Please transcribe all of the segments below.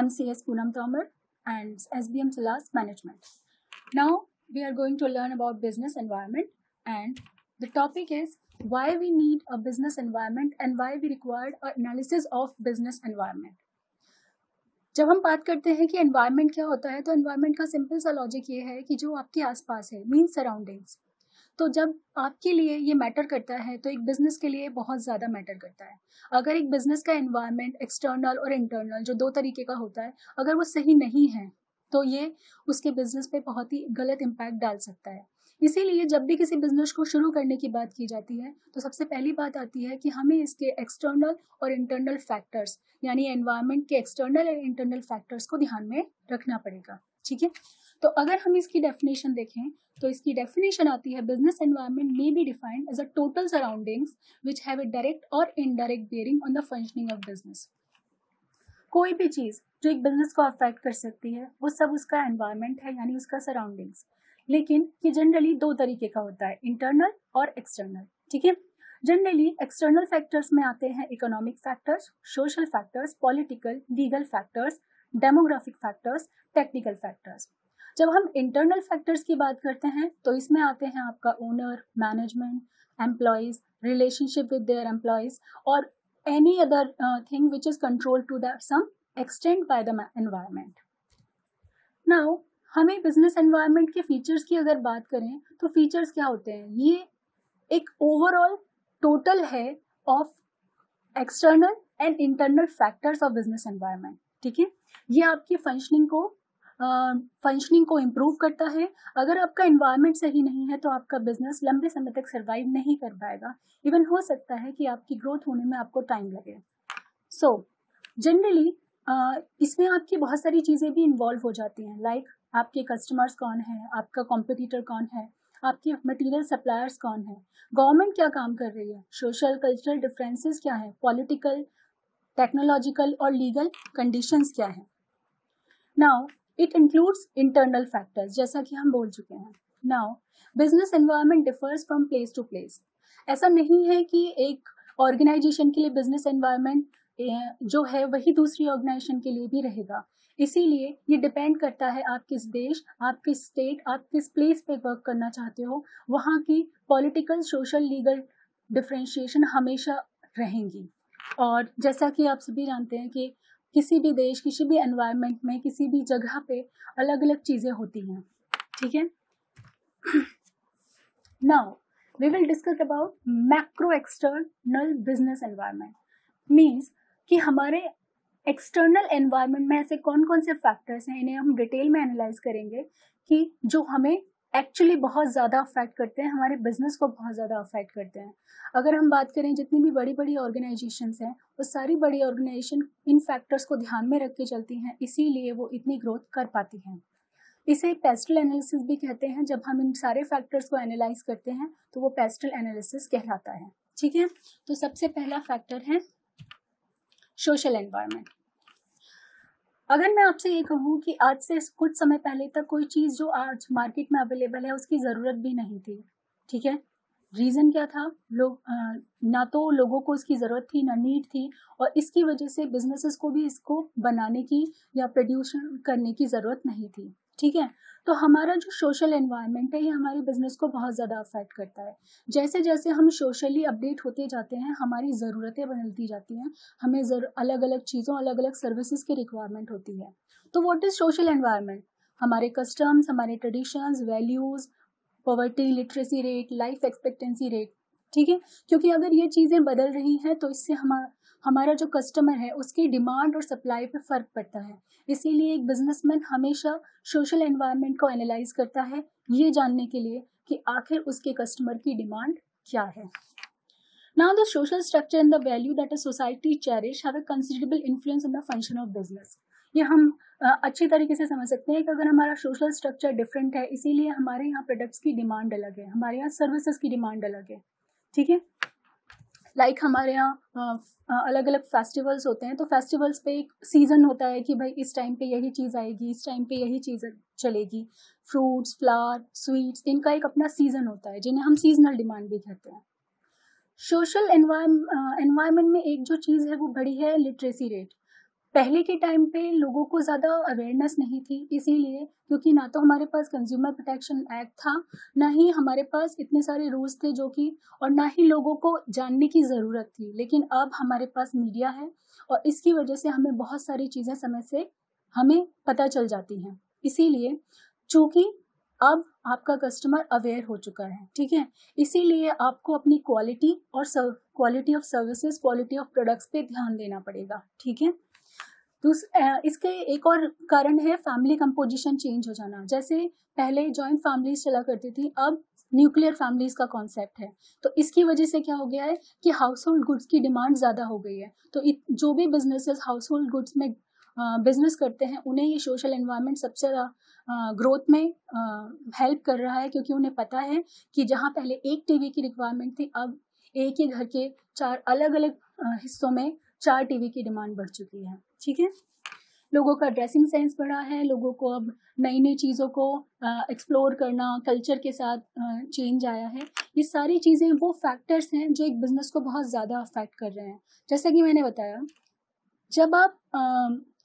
MCS Poonam Tomar and SBM Salas Management. Now we are going to learn about business environment, and the topic is why we need a business environment and why we required an analysis of business environment. जब हम बात करते हैं कि environment क्या होता है, तो एनवायरनमेंट का सिंपल सा लॉजिक ये है कि जो आपके आसपास है, मीन सराउंडिंग्स। तो जब आपके लिए ये मैटर करता है तो एक बिजनेस के लिए बहुत ज़्यादा मैटर करता है। अगर एक बिजनेस का एनवायरनमेंट एक्सटर्नल और इंटरनल जो दो तरीके का होता है, अगर वो सही नहीं है तो ये उसके बिजनेस पे बहुत ही गलत इम्पैक्ट डाल सकता है। इसीलिए जब भी किसी बिजनेस को शुरू करने की बात की जाती है तो सबसे पहली बात आती है कि हमें इसके एक्सटर्नल और इंटरनल फैक्टर्स यानी एनवायरनमेंट के एक्सटर्नल और इंटरनल फैक्टर्स को ध्यान में रखना पड़ेगा। ठीक है, तो अगर हम इसकी डेफिनेशन देखें तो इसकी डेफिनेशन आती है business environment may be defined as a total surroundings which have a direct और indirect bearing on the functioning of business. कोई भी चीज़ जो एक बिजनेस को अफेक्ट कर सकती है वो सब उसका एनवायरनमेंट है यानी उसका सराउंडिंग्स। लेकिन ये जनरली दो तरीके का होता है, इंटरनल और एक्सटर्नल। ठीक है, जनरली एक्सटर्नल फैक्टर्स में आते हैं economic factors, social factors, political, legal factors, demographic factors, technical factors. जब हम इंटरनल फैक्टर्स की बात करते हैं तो इसमें आते हैं आपका owner, management, employees, relationship with their employees और any other thing which is control to that some extent by the environment. Now हमें बिजनेस एनवायरनमेंट के फीचर्स की अगर बात करें तो फीचर्स क्या होते हैं, ये एक ओवरऑल टोटल है of external and internal factors of business environment. ठीक है, ये आपकी फंक्शनिंग को इम्प्रूव करता है। अगर आपका एनवायरनमेंट सही नहीं है तो आपका बिजनेस लंबे समय तक सर्वाइव नहीं कर पाएगा। इवन हो सकता है कि आपकी ग्रोथ होने में आपको टाइम लगे। सो जनरली इसमें आपकी बहुत सारी चीज़ें भी इन्वॉल्व हो जाती हैं, लाइक आपके कस्टमर्स कौन है, आपका कॉम्पिटिटर कौन है, आपके मटेरियल सप्लायर्स कौन है, गवर्नमेंट क्या काम कर रही है, सोशल कल्चरल डिफरेंसेस क्या है, पॉलिटिकल, टेक्नोलॉजिकल और लीगल कंडीशंस क्या है। Now it includes internal factors, जैसा कि हम बोल चुके हैं। Now business environment differs from place to place. ऐसा नहीं है कि एक ऑर्गेनाइजेशन के लिए बिजनेस एनवायरनमेंट जो है वही दूसरी ऑर्गेनाइजेशन के लिए भी रहेगा। इसीलिए ये डिपेंड करता है आप किस देश, आप किस स्टेट, आप किस प्लेस पे वर्क करना चाहते हो, वहाँ की पॉलिटिकल, सोशल, लीगल डिफरेंशिएशन हमेशा रहेंगी। और जैसा कि आप सभी जानते हैं कि किसी भी देश, किसी भी एनवायरनमेंट में, किसी भी जगह पे अलग अलग चीज़ें होती हैं। ठीक है, now we will discuss about macro external business environment. Means कि हमारे एक्सटर्नल एनवायरनमेंट में ऐसे कौन कौन से फैक्टर्स हैं, इन्हें हम डिटेल में एनालाइज करेंगे कि जो हमें एक्चुअली बहुत ज़्यादा अफेक्ट करते हैं, हमारे बिजनेस को बहुत ज़्यादा अफेक्ट करते हैं। अगर हम बात करें जितनी भी बड़ी बड़ी ऑर्गेनाइजेशंस हैं, वो सारी बड़ी ऑर्गेनाइजेशन इन फैक्टर्स को ध्यान में रख के चलती हैं, इसीलिए वो इतनी ग्रोथ कर पाती हैं। इसे पेस्टल एनालिसिस भी कहते हैं। जब हम इन सारे फैक्टर्स को एनालाइज करते हैं तो वो पेस्टल एनालिसिस कहलाता है। ठीक है, तो सबसे पहला फैक्टर है सोशल एनवायरनमेंट। अगर मैं आपसे ये कहूँ कि आज से कुछ समय पहले तक कोई चीज़ जो आज मार्केट में अवेलेबल है उसकी ज़रूरत भी नहीं थी। ठीक है, रीज़न क्या था, लोग ना तो लोगों को इसकी ज़रूरत थी ना नीड थी, और इसकी वजह से बिजनेसेस को भी इसको बनाने की या प्रोड्यूस करने की ज़रूरत नहीं थी। ठीक है, तो हमारा जो सोशल एनवायरनमेंट है ये हमारे बिजनेस को बहुत ज़्यादा अफेक्ट करता है। जैसे जैसे हम सोशली अपडेट होते जाते हैं, हमारी ज़रूरतें बदलती जाती हैं, हमें अलग अलग चीज़ों, अलग अलग सर्विसेज की रिक्वायरमेंट होती है। तो व्हाट इज सोशल एनवायरनमेंट? हमारे कस्टम्स, हमारे traditions, values, poverty, literacy rate, life expectancy rate. ठीक है, क्योंकि अगर ये चीज़ें बदल रही हैं तो इससे हमारा जो कस्टमर है उसकी डिमांड और सप्लाई पे फ़र्क पड़ता है। इसीलिए एक बिजनेसमैन हमेशा सोशल एनवायरनमेंट को एनालाइज करता है ये जानने के लिए कि आखिर उसके कस्टमर की डिमांड क्या है। Now the social structure and the value that a society cherish have a considerable influence on the function of business. ये हम अच्छी तरीके से समझ सकते हैं कि अगर हमारा सोशल स्ट्रक्चर डिफरेंट है, इसीलिए हमारे यहाँ प्रोडक्ट्स की डिमांड अलग है, हमारे यहाँ सर्विसेज की डिमांड अलग है। ठीक है, लाइक हमारे यहाँ अलग अलग फेस्टिवल्स होते हैं, तो फेस्टिवल्स पे एक सीज़न होता है कि भाई इस टाइम पे यही चीज़ आएगी, इस टाइम पे यही चीज़ चलेगी। फ्रूट्स, फ्लावर, स्वीट्स, इनका एक अपना सीज़न होता है जिन्हें हम सीजनल डिमांड भी कहते हैं। सोशल एनवायरनमेंट में एक जो चीज़ है वो बड़ी है लिटरेसी रेट। पहले के टाइम पे लोगों को ज़्यादा अवेयरनेस नहीं थी, इसीलिए क्योंकि ना तो हमारे पास कंज्यूमर प्रोटेक्शन एक्ट था, ना ही हमारे पास इतने सारे रूल्स थे जो कि, और ना ही लोगों को जानने की ज़रूरत थी। लेकिन अब हमारे पास मीडिया है और इसकी वजह से हमें बहुत सारी चीज़ें समय से हमें पता चल जाती हैं। इसीलिए चूँकि अब आपका कस्टमर अवेयर हो चुका है, ठीक है, इसीलिए आपको अपनी क्वालिटी और quality of services, quality of products पे ध्यान देना पड़ेगा, ठीक है। इसके एक और कारण है फैमिली कंपोजिशन चेंज हो जाना। जैसे पहले जॉइंट फैमिलीज चला करती थी, अब न्यूक्लियर फैमिलीज का कॉन्सेप्ट है। तो इसकी वजह से क्या हो गया है कि हाउस होल्ड गुड्स की डिमांड ज़्यादा हो गई है। तो जो भी बिजनेसेस हाउस होल्ड गुड्स में बिजनेस करते हैं, उन्हें ये सोशल एनवायरनमेंट सबसे ज़्यादा ग्रोथ में हेल्प कर रहा है, क्योंकि उन्हें पता है कि जहाँ पहले एक टीवी की रिक्वायरमेंट थी, अब एक ही घर के 4 अलग अलग हिस्सों में 4 टीवी की डिमांड बढ़ चुकी है, ठीक है। लोगों का ड्रेसिंग सेंस बढ़ा है, लोगों को अब नई नई चीज़ों को एक्सप्लोर करना, कल्चर के साथ चेंज आया है। ये सारी चीज़ें वो फैक्टर्स हैं जो एक बिज़नेस को बहुत ज़्यादा अफेक्ट कर रहे हैं। जैसा कि मैंने बताया, जब आप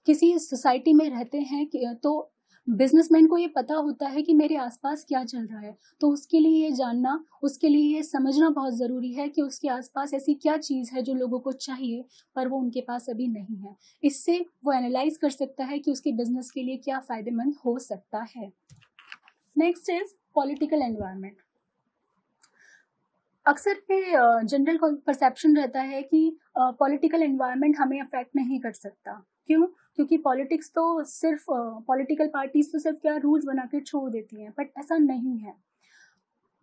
किसी सोसाइटी में रहते हैं तो बिजनेसमैन को ये पता होता है कि मेरे आसपास क्या चल रहा है, तो उसके लिए ये जानना, उसके लिए ये समझना बहुत ज़रूरी है कि उसके आसपास ऐसी क्या चीज़ है जो लोगों को चाहिए पर वो उनके पास अभी नहीं है। इससे वो एनालाइज कर सकता है कि उसके बिजनेस के लिए क्या फ़ायदेमंद हो सकता है। Next is political environment. अक्सर ये जनरल परसेप्शन रहता है कि पॉलिटिकल एनवायरनमेंट हमें अफेक्ट नहीं कर सकता। क्यों? क्योंकि पॉलिटिक्स तो सिर्फ पॉलिटिकल पार्टीज तो सिर्फ क्या रूल्स बना के छोड़ देती हैं, बट ऐसा नहीं है।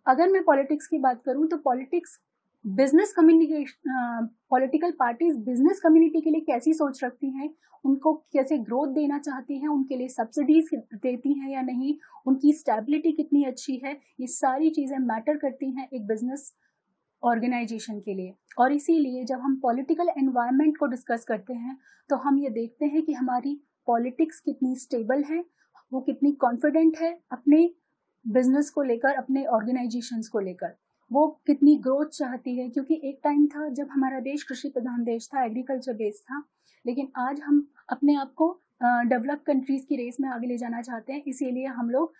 अगर मैं पॉलिटिक्स की बात करूं तो politics business communication, political parties business community के लिए कैसी सोच रखती हैं, उनको कैसे ग्रोथ देना चाहती हैं, उनके लिए सब्सिडीज देती हैं या नहीं, उनकी स्टेबिलिटी कितनी अच्छी है, ये सारी चीज़ें मैटर करती हैं एक बिजनेस ऑर्गेनाइजेशन के लिए। और इसीलिए जब हम पॉलिटिकल एनवायरनमेंट को डिस्कस करते हैं तो हम ये देखते हैं कि हमारी पॉलिटिक्स कितनी स्टेबल है, वो कितनी कॉन्फिडेंट है अपने बिजनेस को लेकर, अपने ऑर्गेनाइजेशंस को लेकर, वो कितनी ग्रोथ चाहती है। क्योंकि एक टाइम था जब हमारा देश कृषि प्रधान देश था, एग्रीकल्चर बेस्ड था, लेकिन आज हम अपने आप को डेवलप कंट्रीज की रेस में आगे ले जाना चाहते हैं, इसीलिए हम लोग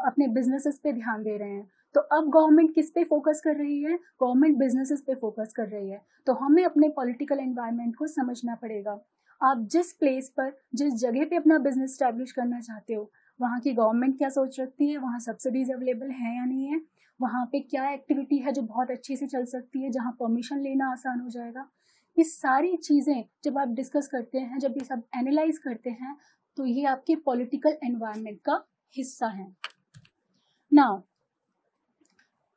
अपने बिजनेसेस पे ध्यान दे रहे हैं। तो अब गवर्नमेंट किस पे फोकस कर रही है? गवर्नमेंट बिजनेसेस पे फोकस कर रही है। तो हमें अपने पॉलिटिकल एनवायरनमेंट को समझना पड़ेगा। आप जिस प्लेस पर, जिस जगह पे अपना बिजनेस स्टैब्लिश करना चाहते हो, वहाँ की गवर्नमेंट क्या सोच रखती है, वहाँ सब्सिडीज अवेलेबल हैं या नहीं है, वहाँ पे क्या एक्टिविटी है जो बहुत अच्छे से चल सकती है, जहाँ परमिशन लेना आसान हो जाएगा। ये सारी चीज़ें जब आप डिस्कस करते हैं, जब ये सब एनालाइज करते हैं, तो ये आपके पॉलिटिकल एनवायरनमेंट का हिस्सा है। नाउ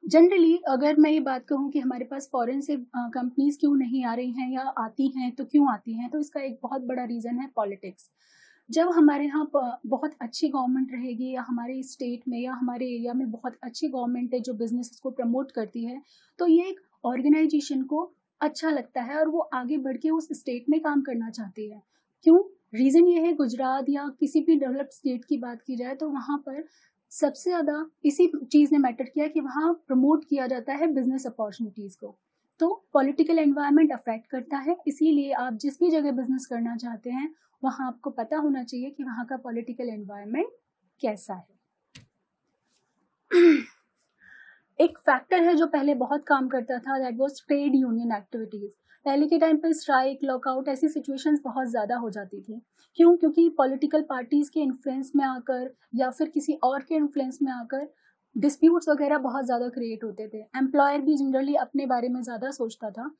जनरली अगर मैं ये बात कहूँ कि हमारे पास फॉरेन से कंपनीज क्यों नहीं आ रही हैं या आती हैं, तो क्यों आती हैं, तो इसका एक बहुत बड़ा रीज़न है पॉलिटिक्स। जब हमारे यहाँ बहुत अच्छी गवर्नमेंट रहेगी, या हमारे स्टेट में या हमारे एरिया में बहुत अच्छी गवर्नमेंट है जो बिजनेस को प्रमोट करती है, तो ये एक ऑर्गेनाइजेशन को अच्छा लगता है और वो आगे बढ़ के उस स्टेट में काम करना चाहती है। क्यों? रीज़न ये है, गुजरात या किसी भी डेवलप्ड स्टेट की बात की जाए तो वहाँ पर सबसे ज़्यादा इसी चीज़ ने मैटर किया कि वहाँ प्रमोट किया जाता है बिजनेस अपॉर्चुनिटीज़ को। तो पॉलिटिकल एनवायरनमेंट अफेक्ट करता है, इसीलिए आप जिस भी जगह बिजनेस करना चाहते हैं वहाँ आपको पता होना चाहिए कि वहाँ का पॉलिटिकल एनवायरनमेंट कैसा है। एक फैक्टर है जो पहले बहुत काम करता था, that was trade union activities. पहले के टाइम पर स्ट्राइक, लॉकआउट ऐसी सिचुएशंस बहुत ज़्यादा हो जाती थी। क्यों? क्योंकि पॉलिटिकल पार्टीज़ के इन्फ्लुएंस में आकर या फिर किसी और के इन्फ्लुएंस में आकर डिस्प्यूट्स वगैरह बहुत ज़्यादा क्रिएट होते थे। एम्प्लॉयर भी जनरली अपने बारे में ज़्यादा सोचता था।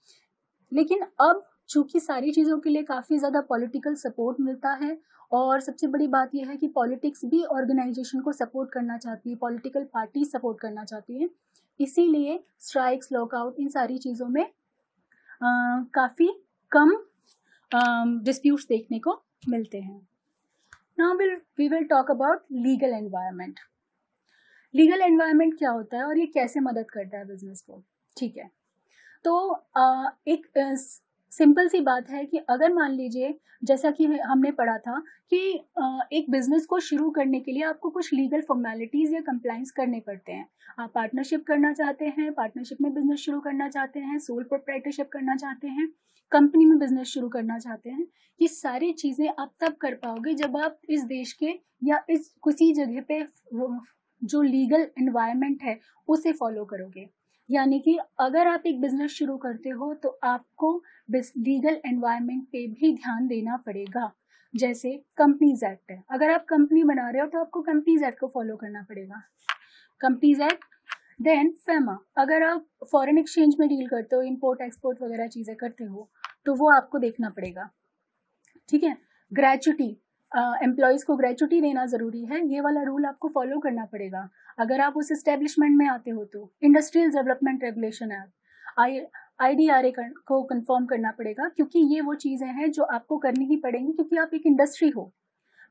लेकिन अब चूंकि सारी चीज़ों के लिए काफ़ी ज़्यादा पॉलिटिकल सपोर्ट मिलता है, और सबसे बड़ी बात यह है कि पॉलिटिक्स भी ऑर्गेनाइजेशन को सपोर्ट करना चाहती है, पॉलिटिकल पार्टी सपोर्ट करना चाहती है, इसीलिए स्ट्राइक्स, लॉकआउट, इन सारी चीज़ों में काफ़ी कम डिस्प्यूट्स देखने को मिलते हैं। Now we will talk about legal environment. Legal environment क्या होता है और ये कैसे मदद करता है बिजनेस को? ठीक है, तो एक सिंपल सी बात है कि अगर मान लीजिए, जैसा कि हमने पढ़ा था कि एक बिजनेस को शुरू करने के लिए आपको कुछ लीगल फॉर्मेलिटीज़ या कंप्लाइंस करने पड़ते हैं। आप पार्टनरशिप करना चाहते हैं, पार्टनरशिप में बिजनेस शुरू करना चाहते हैं, सोल प्रोप्राइटरशिप करना चाहते हैं, कंपनी में बिजनेस शुरू करना चाहते हैं, ये सारी चीज़ें आप तब कर पाओगे जब आप इस देश के या इस किसी जगह पे जो लीगल एनवायरनमेंट है उसे फॉलो करोगे। यानी कि अगर आप एक बिजनेस शुरू करते हो तो आपको लीगल एनवायरनमेंट पे भी ध्यान देना पड़ेगा। जैसे कंपनीज एक्ट है, अगर आप कंपनी बना रहे हो तो आपको कंपनीज एक्ट को फॉलो करना पड़ेगा, कंपनीज एक्ट। देन फेमा, अगर आप फॉरेन एक्सचेंज में डील करते हो, इंपोर्ट एक्सपोर्ट वगैरह चीज़ें करते हो, तो वो आपको देखना पड़ेगा। ठीक है, ग्रेचुटी, एम्प्लॉयज़ को ग्रेचुटी देना ज़रूरी है, ये वाला रूल आपको फॉलो करना पड़ेगा। अगर आप उस एस्टेब्लिशमेंट में आते हो तो industrial development regulation act, IDRA को कंफर्म करना पड़ेगा, क्योंकि ये वो चीज़ें हैं जो आपको करनी ही पड़ेंगी क्योंकि आप एक इंडस्ट्री हो।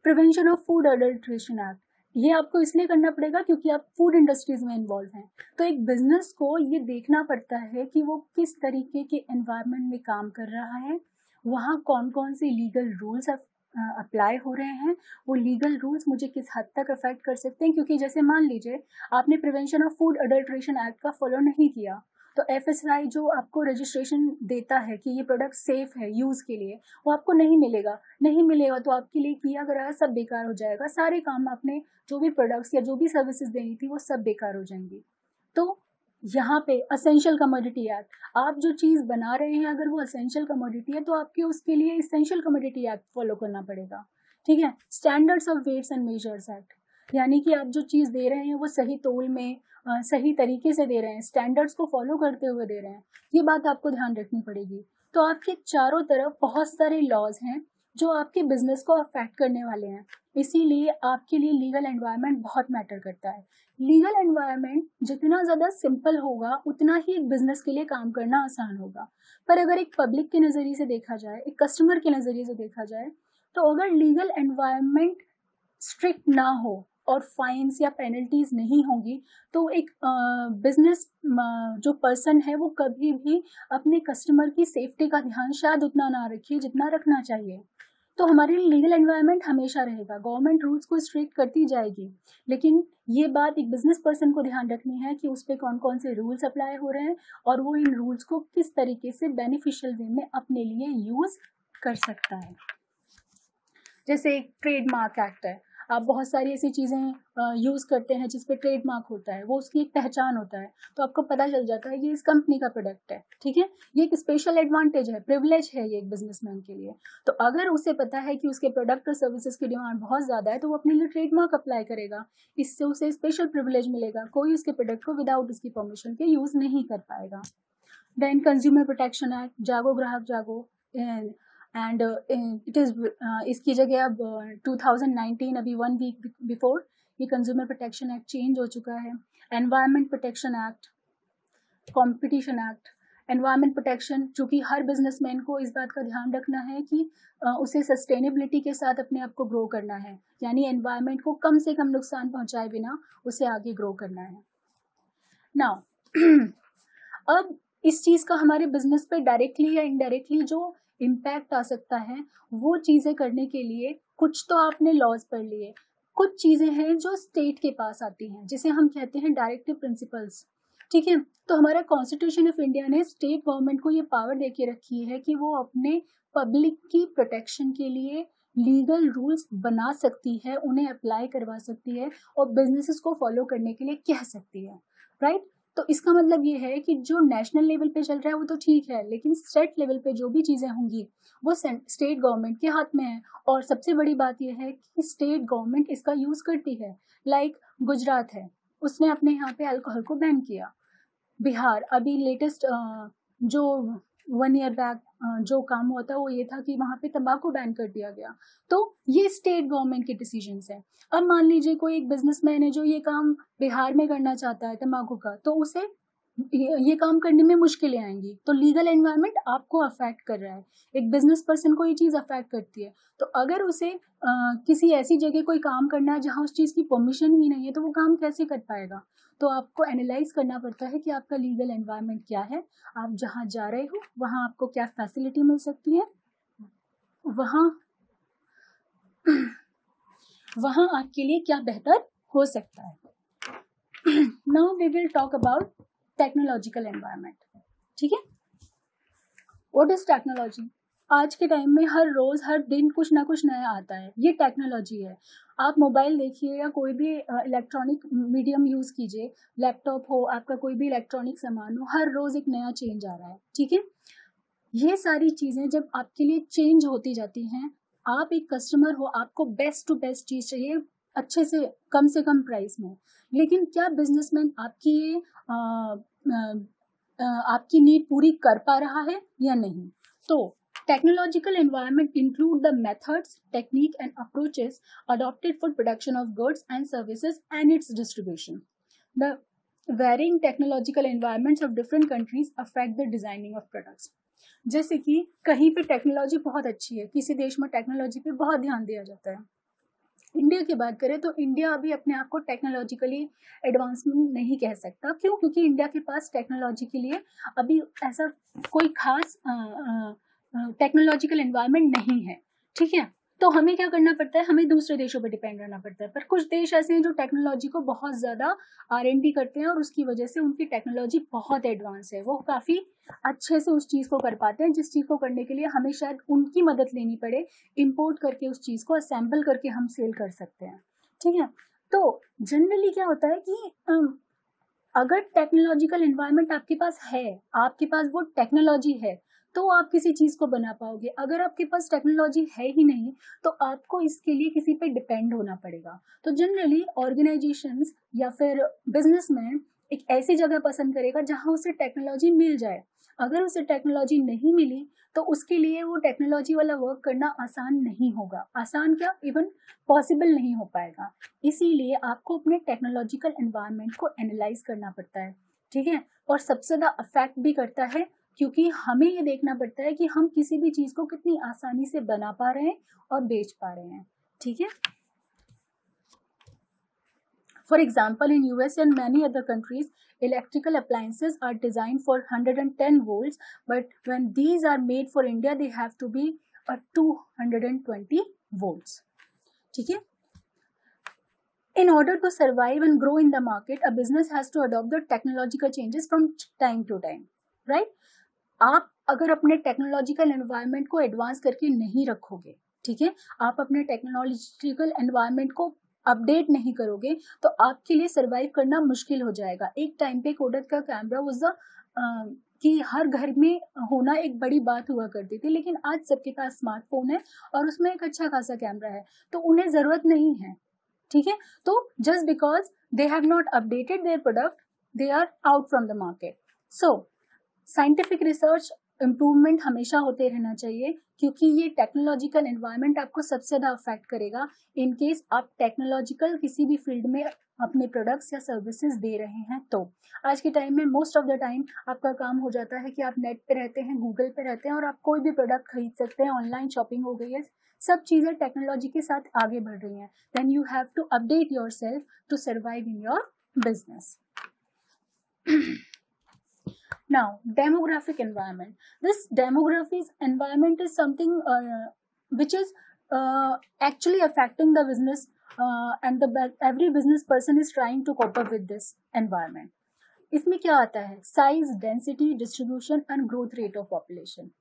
Prevention of food adulteration act, ये आपको इसलिए करना पड़ेगा क्योंकि आप फूड इंडस्ट्रीज में इन्वॉल्व हैं। तो एक बिजनेस को ये देखना पड़ता है कि वो किस तरीके के एनवायरनमेंट में काम कर रहा है, वहाँ कौन कौन से लीगल रूल्स अप्लाई हो रहे हैं, वो लीगल रूल्स मुझे किस हद तक अफेक्ट कर सकते हैं। क्योंकि जैसे मान लीजिए आपने prevention of food adulteration act का फॉलो नहीं किया, तो FSSAI जो आपको रजिस्ट्रेशन देता है कि ये प्रोडक्ट सेफ है यूज़ के लिए, वो आपको नहीं मिलेगा तो आपके लिए किया गया सब बेकार हो जाएगा, सारे काम आपने जो भी प्रोडक्ट्स या जो भी सर्विसेज देनी थी वो सब बेकार हो जाएंगी। तो यहाँ पे असेंशियल कमोडिटी एक्ट, आप जो चीज़ बना रहे हैं अगर वो असेंशियल कमोडिटी है तो आपके उसके लिए एसेंशियल कमोडिटी एक्ट फॉलो करना पड़ेगा। ठीक है, standards of weights and measures act, यानी कि आप जो चीज़ दे रहे हैं वो सही तौल में सही तरीके से दे रहे हैं, स्टैंडर्ड्स को फॉलो करते हुए दे रहे हैं, ये बात आपको ध्यान रखनी पड़ेगी। तो आपके चारों तरफ बहुत सारे लॉज हैं जो आपके बिजनेस को अफेक्ट करने वाले हैं, इसीलिए आपके लिए लीगल एनवायरनमेंट बहुत मैटर करता है। लीगल एनवायरनमेंट जितना ज़्यादा सिंपल होगा उतना ही एक बिजनेस के लिए काम करना आसान होगा। पर अगर एक पब्लिक के नज़रिए से देखा जाए, एक कस्टमर के नज़रिए से देखा जाए, तो अगर लीगल एनवायरनमेंट स्ट्रिक्ट ना हो और फाइन्स या पेनल्टीज नहीं होंगी तो एक बिजनेस जो पर्सन है वो कभी भी अपने कस्टमर की सेफ्टी का ध्यान शायद उतना ना रखे जितना रखना चाहिए। तो हमारे लीगल एनवायरनमेंट हमेशा रहेगा, गवर्नमेंट रूल्स को स्ट्रिक्ट करती जाएगी, लेकिन ये बात एक बिजनेस पर्सन को ध्यान रखनी है कि उस पर कौन कौन से रूल्स अप्लाई हो रहे हैं और वो इन रूल्स को किस तरीके से बेनिफिशियल वे में अपने लिए यूज कर सकता है। जैसे एक ट्रेडमार्क एक्ट है, आप बहुत सारी ऐसी चीज़ें यूज़ करते हैं जिस पे ट्रेडमार्क होता है, वो उसकी एक पहचान होता है, तो आपको पता चल जाता है कि इस कंपनी का प्रोडक्ट है। ठीक है, ये एक स्पेशल एडवांटेज है, प्रिविलेज है ये एक बिजनेसमैन के लिए। तो अगर उसे पता है कि उसके प्रोडक्ट और सर्विसेज की डिमांड बहुत ज़्यादा है तो वो अपने लिए ट्रेडमार्क अप्लाई करेगा, इससे उसे स्पेशल प्रिविलेज मिलेगा, कोई उसके प्रोडक्ट को विदाउट उसकी परमिशन के यूज़ नहीं कर पाएगा। देन कंज्यूमर प्रोटेक्शन एक्ट, जागो ग्राहक जागो, एंड इट इज़ इसकी जगह अब 2019 अभी 1 वीक बिफोर ये कंज्यूमर प्रोटेक्शन एक्ट चेंज हो चुका है। Environment protection act, competition act, environment protection, चूँकि हर बिजनेसमैन को इस बात का ध्यान रखना है कि उसे सस्टेनेबिलिटी के साथ अपने आप को ग्रो करना है, यानी एनवायरनमेंट को कम से कम नुकसान पहुँचाए बिना उसे आगे ग्रो करना है। नाउ अब इस चीज़ का हमारे बिजनेस पे डायरेक्टली या इनडायरेक्टली जो इम्पैक्ट आ सकता है वो चीज़ें करने के लिए कुछ तो आपने लॉज पढ़ लिए, कुछ चीज़ें हैं जो स्टेट के पास आती हैं जिसे हम कहते हैं डायरेक्टिव प्रिंसिपल्स। ठीक है, तो हमारा कॉन्स्टिट्यूशन ऑफ इंडिया ने स्टेट गवर्नमेंट को ये पावर दे के रखी है कि वो अपने पब्लिक की प्रोटेक्शन के लिए लीगल रूल्स बना सकती है, उन्हें अप्लाई करवा सकती है और बिजनेसेस को फॉलो करने के लिए कह सकती है, राइट। तो इसका मतलब ये है कि जो नेशनल लेवल पे चल रहा है वो तो ठीक है, लेकिन स्टेट लेवल पे जो भी चीज़ें होंगी वो स्टेट गवर्नमेंट के हाथ में है। और सबसे बड़ी बात यह है कि स्टेट गवर्नमेंट इसका यूज़ करती है। लाइक गुजरात है, उसने अपने यहाँ पे अल्कोहल को बैन किया। बिहार अभी लेटेस्ट जो 1 ईयर बैक जो काम हुआ था वो ये था कि वहाँ पे तंबाकू बैन कर दिया गया। तो ये स्टेट गवर्नमेंट के डिसीजंस हैं। अब मान लीजिए कोई एक बिजनेसमैन है जो ये काम बिहार में करना चाहता है तंबाकू का, तो उसे ये काम करने में मुश्किलें आएंगी। तो लीगल एनवायरनमेंट आपको अफेक्ट कर रहा है, एक बिजनेस पर्सन को ये चीज़ अफेक्ट करती है। तो अगर उसे किसी ऐसी जगह कोई काम करना है जहाँ उस चीज़ की परमिशन ही नहीं है तो वो काम कैसे कर पाएगा। तो आपको एनालाइज करना पड़ता है कि आपका लीगल एनवायरनमेंट क्या है, आप जहाँ जा रहे हो वहाँ आपको क्या फैसिलिटी मिल सकती है, वहाँ आपके लिए क्या बेहतर हो सकता है। Now we will talk about technological environment. ठीक है, व्हाट इज टेक्नोलॉजी? आज के टाइम में हर रोज हर दिन कुछ ना कुछ नया आता है, ये टेक्नोलॉजी है। आप मोबाइल देखिए या कोई भी इलेक्ट्रॉनिक मीडियम यूज कीजिए, लैपटॉप हो, आपका कोई भी इलेक्ट्रॉनिक सामान हो, हर रोज एक नया चेंज आ रहा है, ठीक है। ये सारी चीजें जब आपके लिए चेंज होती जाती हैं, आप एक कस्टमर हो, आपको बेस्ट टू बेस्ट चीज चाहिए, अच्छे से कम प्राइस में, लेकिन क्या बिजनेसमैन आपकी नीड पूरी कर पा रहा है या नहीं? तो technological environment include the methods, technique and approaches adopted for production of goods and services and its distribution. The varying technological environments of different countries affect the designing of products. जैसे कि कहीं पे टेक्नोलॉजी बहुत अच्छी है, किसी देश में टेक्नोलॉजी पे बहुत ध्यान दिया जाता है। इंडिया की बात करें तो इंडिया अभी अपने आप को टेक्नोलॉजिकली एडवांसमेंट नहीं कह सकता। क्यों? क्योंकि इंडिया के पास टेक्नोलॉजी के लिए अभी ऐसा कोई खास टेक्नोलॉजिकल एनवायरनमेंट नहीं है, ठीक है। तो हमें क्या करना पड़ता है? हमें दूसरे देशों पर डिपेंड रहना पड़ता है। पर कुछ देश ऐसे हैं जो टेक्नोलॉजी को बहुत ज़्यादा R&D करते हैं और उसकी वजह से उनकी टेक्नोलॉजी बहुत एडवांस है, वो काफ़ी अच्छे से उस चीज़ को कर पाते हैं, जिस चीज़ को करने के लिए हमें शायद उनकी मदद लेनी पड़े, इम्पोर्ट करके उस चीज़ को असेंबल करके हम सेल कर सकते हैं, ठीक है। तो जनरली क्या होता है कि अगर टेक्नोलॉजिकल एनवायरनमेंट आपके पास है, आपके पास वो टेक्नोलॉजी है, तो आप किसी चीज़ को बना पाओगे। अगर आपके पास टेक्नोलॉजी है ही नहीं तो आपको इसके लिए किसी पे डिपेंड होना पड़ेगा। तो जनरली ऑर्गेनाइजेशंस या फिर बिजनेसमैन एक ऐसी जगह पसंद करेगा जहां उसे टेक्नोलॉजी मिल जाए। अगर उसे टेक्नोलॉजी नहीं मिली तो उसके लिए वो टेक्नोलॉजी वाला वर्क करना आसान नहीं होगा, आसान क्या इवन पॉसिबल नहीं हो पाएगा। इसीलिए आपको अपने टेक्नोलॉजिकल एनवायरनमेंट को एनालाइज करना पड़ता है, ठीक है। और सबसे ज़्यादा अफेक्ट भी करता है क्योंकि हमें ये देखना पड़ता है कि हम किसी भी चीज़ को कितनी आसानी से बना पा रहे हैं और बेच पा रहे हैं, ठीक है। For example, in US and many other countries, electrical appliances are designed for 110 volts, but when these are made for India, they have to be 220 volts. ठीक है? In order to survive and grow in the market, a business has to adopt the technological changes from time to time, right? आप अगर अपने technological environment को advance करके नहीं रखोगे, ठीक है, आप अपने टेक्नोलॉजिकल एनवायरनमेंट को अपडेट नहीं करोगे तो आपके लिए सरवाइव करना मुश्किल हो जाएगा। एक टाइम पे कोडक का कैमरा वाज कि हर घर में होना एक बड़ी बात हुआ करती थी, लेकिन आज सबके पास स्मार्टफोन है और उसमें एक अच्छा खासा कैमरा है, तो उन्हें ज़रूरत नहीं है, ठीक है। तो just because they have not updated their product, they are out from the market. So scientific research improvement हमेशा होते रहना चाहिए क्योंकि ये टेक्नोलॉजिकल एनवायरनमेंट आपको सबसे ज़्यादा अफेक्ट करेगा इन केस आप टेक्नोलॉजिकल किसी भी फील्ड में अपने प्रोडक्ट्स या सर्विसेज दे रहे हैं। तो आज के टाइम में मोस्ट ऑफ द टाइम आपका काम हो जाता है कि आप नेट पे रहते हैं, गूगल पे रहते हैं और आप कोई भी प्रोडक्ट खरीद सकते हैं, ऑनलाइन शॉपिंग हो गई है, सब चीज़ें टेक्नोलॉजी के साथ आगे बढ़ रही हैं। Then you have to update yourself to survive in your business. Now, demographic environment. This demographic environment is something which is actually affecting the business, and every business person is trying to cope up with this environment. इसमें क्या आता है? Size, density, distribution and growth rate of population.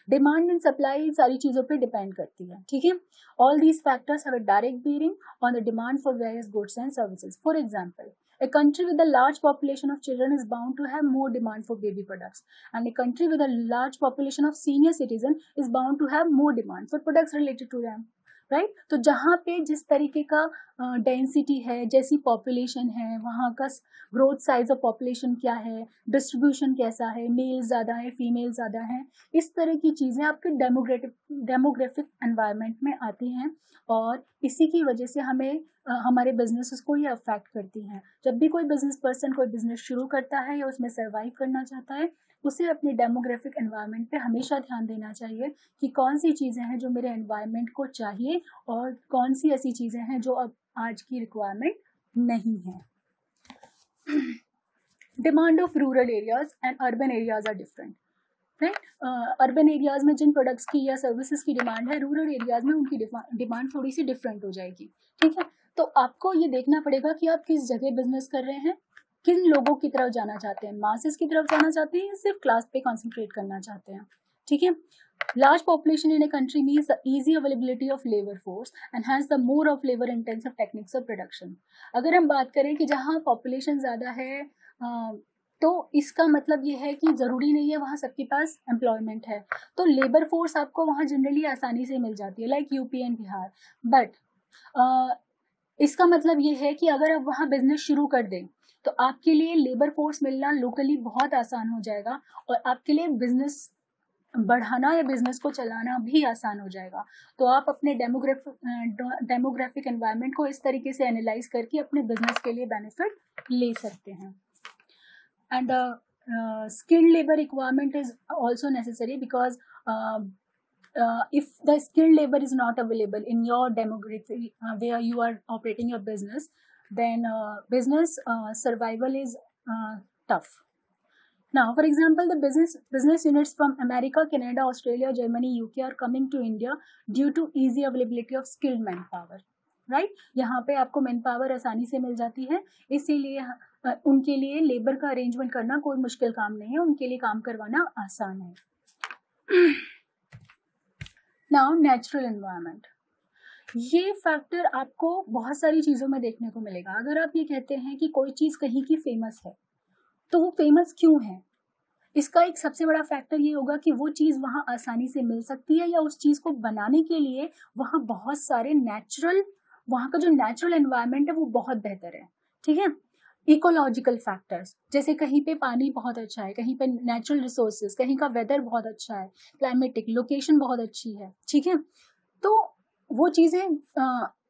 Demand and supply सारी चीज़ों पे depend करती है, ठीक है। All these factors have a direct bearing on the demand for various goods and services. For example, a country with a large population of children is bound to have more demand for baby products, and a country with a large population of senior citizens is bound to have more demand for products related to them, right. तो जहाँ पे जिस तरीके का density है, जैसी population है, वहाँ का ग्रोथ साइज ऑफ पॉपुलेशन क्या है, डिस्ट्रीब्यूशन कैसा है, मेल ज़्यादा है, फीमेल ज़्यादा है, इस तरह की चीज़ें आपके डेमोग्राफिक एनवायरनमेंट में आती हैं और इसी की वजह से हमें हमारे बिजनेसेस को ये अफेक्ट करती हैं। जब भी कोई बिजनेस पर्सन कोई बिजनेस शुरू करता है या उसमें सर्वाइव करना चाहता है, उसे अपने डेमोग्राफिक एनवायरनमेंट पे हमेशा ध्यान देना चाहिए कि कौन सी चीज़ें हैं जो मेरे एनवायरनमेंट को चाहिए और कौन सी ऐसी चीज़ें हैं जो अब आज की रिक्वायरमेंट नहीं है। Demand of rural areas and urban areas are different, right. Urban areas में जिन प्रोडक्ट्स की या सर्विसेज की डिमांड है, रूरल एरियाज में उनकी डिमांड थोड़ी सी डिफरेंट हो जाएगी, ठीक है। तो आपको ये देखना पड़ेगा कि आप किस जगह बिजनेस कर रहे हैं, किन लोगों की तरफ जाना चाहते हैं, मासेस की तरफ जाना चाहते हैं या सिर्फ क्लास पे कॉन्सेंट्रेट करना चाहते हैं, ठीक है। Large population in a country means the easy availability of labor force and hence the more of labor intensive techniques of production. अगर हम बात करें कि जहाँ population ज़्यादा है तो इसका मतलब ये है कि ज़रूरी नहीं है वहाँ सबके पास एम्प्लॉयमेंट है, तो लेबर फोर्स आपको वहाँ जनरली आसानी से मिल जाती है, like UP and Bihar. But इसका मतलब ये है कि अगर आप वहाँ बिजनेस शुरू कर दें तो आपके लिए लेबर फोर्स मिलना लोकली बहुत आसान हो जाएगा और आपके लिए बिजनेस बढ़ाना या बिजनेस को चलाना भी आसान हो जाएगा। तो आप अपने डेमोग्राफिक एनवायरनमेंट को इस तरीके से एनालाइज करके अपने बिजनेस के लिए बेनिफिट ले सकते हैं। And skilled labor requirement is also necessary because if the skilled labor is not available in your demography where you are operating your business, then business survival is tough. Now, for example, the business units from America, Canada, Australia, Germany, UK are coming to India due to easy availability of skilled manpower. Right, यहाँ पे आपको man power आसानी से मिल जाती है, इसीलिए उनके लिए लेबर का अरेंजमेंट करना कोई मुश्किल काम नहीं है, उनके लिए काम करवाना आसान है। नाउ नेचुरल एनवायरनमेंट, ये फैक्टर आपको बहुत सारी चीज़ों में देखने को मिलेगा। अगर आप ये कहते हैं कि कोई चीज़ कहीं की फेमस है तो वो फेमस क्यों है, इसका एक सबसे बड़ा फैक्टर ये होगा कि वो चीज़ वहाँ आसानी से मिल सकती है या उस चीज़ को बनाने के लिए वहाँ बहुत सारे वहाँ का जो नेचुरल एनवायरनमेंट है वो बहुत बेहतर है। ठीक है, इकोलॉजिकल फैक्टर्स, जैसे कहीं पे पानी बहुत अच्छा है, कहीं पे नेचुरल रिसोर्सेज, कहीं का वेदर बहुत अच्छा है, क्लाइमेटिक लोकेशन बहुत अच्छी है। ठीक है, तो वो चीज़ें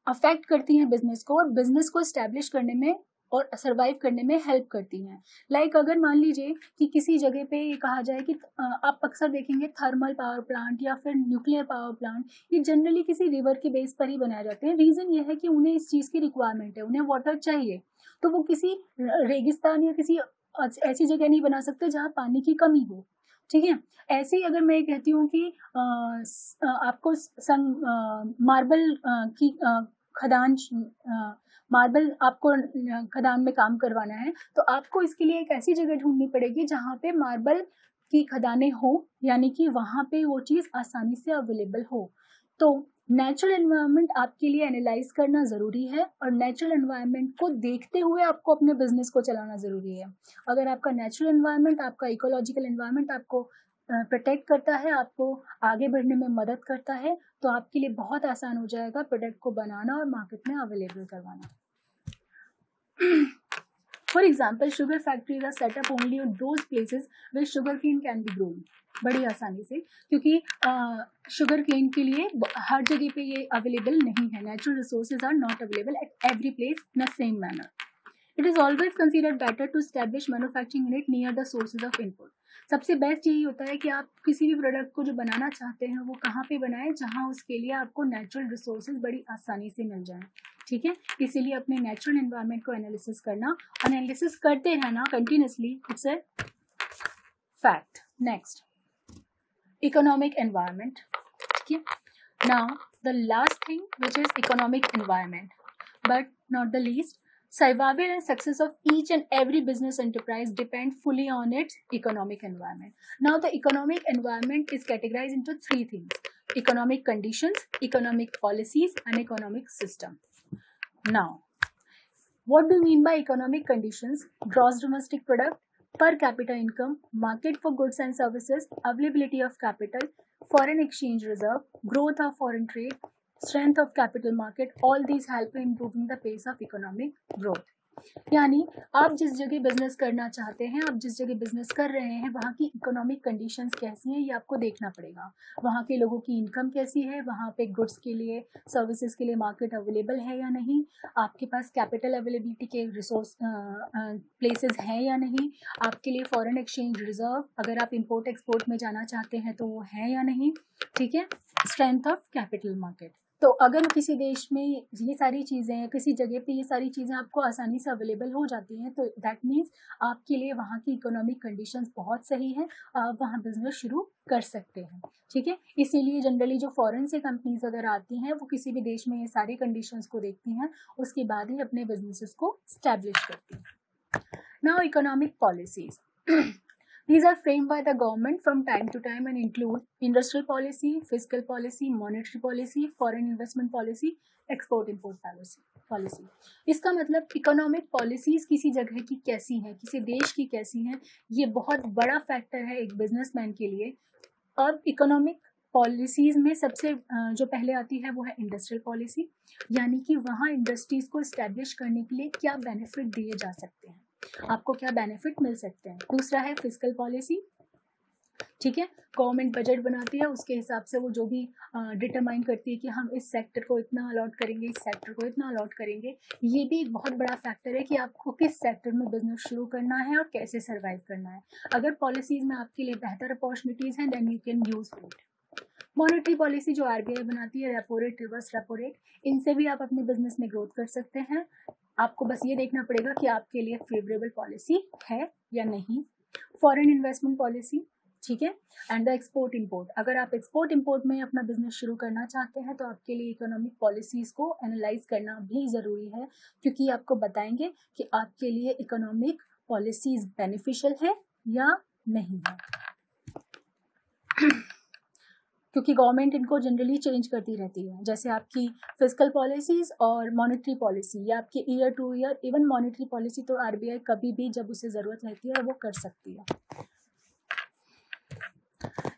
अफेक्ट करती हैं बिजनेस को और बिजनेस को इस्टेब्लिश करने में और सर्वाइव करने में हेल्प करती हैं। लाइक अगर मान लीजिए कि किसी जगह पे ये कहा जाए कि आप अक्सर देखेंगे थर्मल पावर प्लांट या फिर न्यूक्लियर पावर प्लांट, ये जनरली किसी रिवर के बेस पर ही बनाए जाते हैं। रीज़न ये है कि उन्हें इस चीज़ की रिक्वायरमेंट है, उन्हें वाटर चाहिए, तो वो किसी रेगिस्तान या किसी ऐसी जगह नहीं बना सकते जहाँ पानी की कमी हो। ठीक है, ऐसे ही अगर मैं कहती हूँ कि आपको मार्बल की खदान मार्बल आपको खदान में काम करवाना है तो आपको इसके लिए एक ऐसी जगह ढूंढनी पड़ेगी जहाँ पे मार्बल की खदानें हो, यानी कि वहाँ पे वो चीज़ आसानी से अवेलेबल हो। तो नेचुरल एनवायरनमेंट आपके लिए एनालाइज करना ज़रूरी है और नेचुरल एनवायरनमेंट को देखते हुए आपको अपने बिजनेस को चलाना ज़रूरी है। अगर आपका नेचुरल एनवायरनमेंट, आपका इकोलॉजिकल एनवायरनमेंट आपको प्रोटेक्ट करता है, आपको आगे बढ़ने में मदद करता है, तो आपके लिए बहुत आसान हो जाएगा प्रोडक्ट को बनाना और मार्केट में अवेलेबल करवाना। For example, sugar factories are set up only on those places where sugarcane can be grown, बड़ी आसानी से, क्योंकि शुगर केन के लिए हर जगह पे ये अवेलेबल नहीं है। Natural resources are not available at every place in a same manner. It is always considered better to establish manufacturing unit near the sources of input. सबसे बेस्ट यही होता है कि आप किसी भी प्रोडक्ट को जो बनाना चाहते हैं वो कहाँ पे बनाएं जहाँ उसके लिए आपको नेचुरल रिसोर्सेज बड़ी आसानी से मिल जाएं। ठीक है, इसीलिए अपने नेचुरल एनवायरनमेंट को एनालिसिस करते रहना continuously, it's a fact. Next, economic environment. ठीक है, now the last thing which is economic environment, but not the least, survival and success of each and every business enterprise depend fully on its economic environment. Now, the economic environment is categorized into three things: economic conditions, economic policies, and economic system. Now, what do you mean by economic conditions? Gross domestic product, per capita income, market for goods and services, availability of capital, foreign exchange reserve, growth of foreign trade, strength of capital market, all these help in improving the pace of economic growth. यानी आप जिस जगह business करना चाहते हैं, आप जिस जगह बिजनेस कर रहे हैं, वहाँ की इकोनॉमिक कंडीशंस कैसी हैं ये आपको देखना पड़ेगा। वहाँ के लोगों की इनकम कैसी है, वहाँ पे गुड्स के लिए, सर्विसेज के लिए मार्केट अवेलेबल है या नहीं, आपके पास कैपिटल अवेलेबिलिटी के रिसोर्स प्लेसेस हैं या नहीं, आपके लिए फॉरेन एक्सचेंज रिजर्व, अगर आप इंपोर्ट एक्सपोर्ट में जाना चाहते हैं तो वो है या नहीं। ठीक है, स्ट्रेंथ ऑफ कैपिटल मार्केट। तो अगर किसी देश में ये सारी चीज़ें, किसी जगह पे ये सारी चीज़ें आपको आसानी से अवेलेबल हो जाती हैं तो दैट मीन्स आपके लिए वहाँ की इकोनॉमिक कंडीशंस बहुत सही है, आप वहाँ बिजनेस शुरू कर सकते हैं। ठीक है, इसीलिए जनरली जो फॉरेन से कंपनीज अगर आती हैं वो किसी भी देश में ये सारी कंडीशंस को देखती हैं, उसके बाद ही अपने बिजनेसेस को स्टैब्लिश करती हैं। Now, economic policies. These are framed by the government from time to time and include industrial policy, fiscal policy, monetary policy, foreign investment policy, export import policy. इसका मतलब इकोनॉमिक पॉलिसीज किसी जगह की कैसी हैं, किसी देश की कैसी हैं, ये बहुत बड़ा फैक्टर है एक बिजनेसमैन के लिए। अब इकोनॉमिक पॉलिसीज में सबसे जो पहले आती है वो है इंडस्ट्रियल पॉलिसी, यानी कि वहाँ इंडस्ट्रीज को इस्टेब्लिश करने के लिए क्या बेनिफिट दिए जा सकते हैं, आपको क्या बेनिफिट मिल सकते हैं। दूसरा है फिस्कल पॉलिसी, ठीक है, गवर्नमेंट बजट बनाती है, उसके हिसाब से वो जो भी डिटरमाइन करती है कि हम इस सेक्टर को इतना अलॉट करेंगे, इस सेक्टर को इतना अलॉट करेंगे। ये भी एक बहुत बड़ा फैक्टर है कि आपको किस सेक्टर में बिजनेस शुरू करना है और कैसे सर्वाइव करना है। अगर पॉलिसीज में आपके लिए बेहतर अपॉर्चुनिटीज हैं then you can use it. Monetary policy जो आरबीआई बनाती है, repo rate, reverse repo rate, इनसे भी आप अपने बिजनेस में ग्रोथ कर सकते हैं। आपको बस ये देखना पड़ेगा कि आपके लिए फेवरेबल पॉलिसी है या नहीं। फॉरेन इन्वेस्टमेंट पॉलिसी, ठीक है, एंड द एक्सपोर्ट इंपोर्ट। अगर आप एक्सपोर्ट इंपोर्ट में अपना बिजनेस शुरू करना चाहते हैं तो आपके लिए इकोनॉमिक पॉलिसीज को एनालाइज करना भी ज़रूरी है, क्योंकि आपको बताएंगे कि आपके लिए इकोनॉमिक पॉलिसीज बेनिफिशियल है या नहीं है। क्योंकि गवर्नमेंट इनको जनरली चेंज करती रहती है, जैसे आपकी फिस्कल पॉलिसीज और मॉनेटरी पॉलिसी, या आपके year two year, even monetary policy तो आरबीआई कभी भी जब उसे ज़रूरत रहती है वो कर सकती है।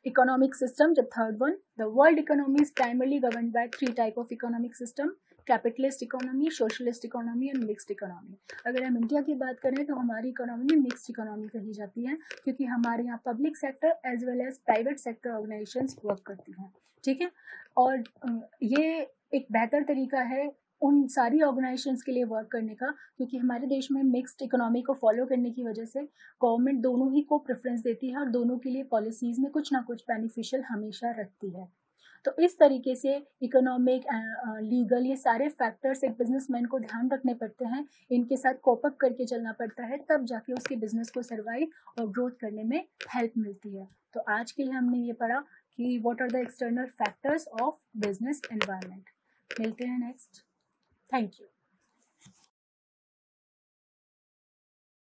इकोनॉमिक सिस्टम, जब third one, the world economy is primarily governed bye 3 type of economic system, capitalist economy, socialist economy and mixed economy. अगर हम इंडिया की बात करें तो हमारी इकोनॉमी मिक्स्ड इकोनॉमी कही जाती है, क्योंकि हमारे यहाँ public sector as well as private sector organizations work करती हैं, ठीक है। और ये एक बेहतर तरीका है उन सारी ऑर्गेनाइजेशंस के लिए वर्क करने का, क्योंकि हमारे देश में मिक्स्ड इकोनॉमी को फॉलो करने की वजह से गवर्नमेंट दोनों ही को प्रेफरेंस देती है और दोनों के लिए पॉलिसीज में कुछ ना कुछ बेनिफिशियल हमेशा रखती है। तो इस तरीके से इकोनॉमिक, लीगल, ये सारे फैक्टर्स एक बिजनेसमैन को ध्यान रखने पड़ते हैं, इनके साथ कोप अप करके चलना पड़ता है, तब जाके उसके बिजनेस को सर्वाइव और ग्रोथ करने में हेल्प मिलती है। तो आज के लिए हमने ये पढ़ा कि what are the external factors of business environment. मिलते हैं नेक्स्ट। Thank you.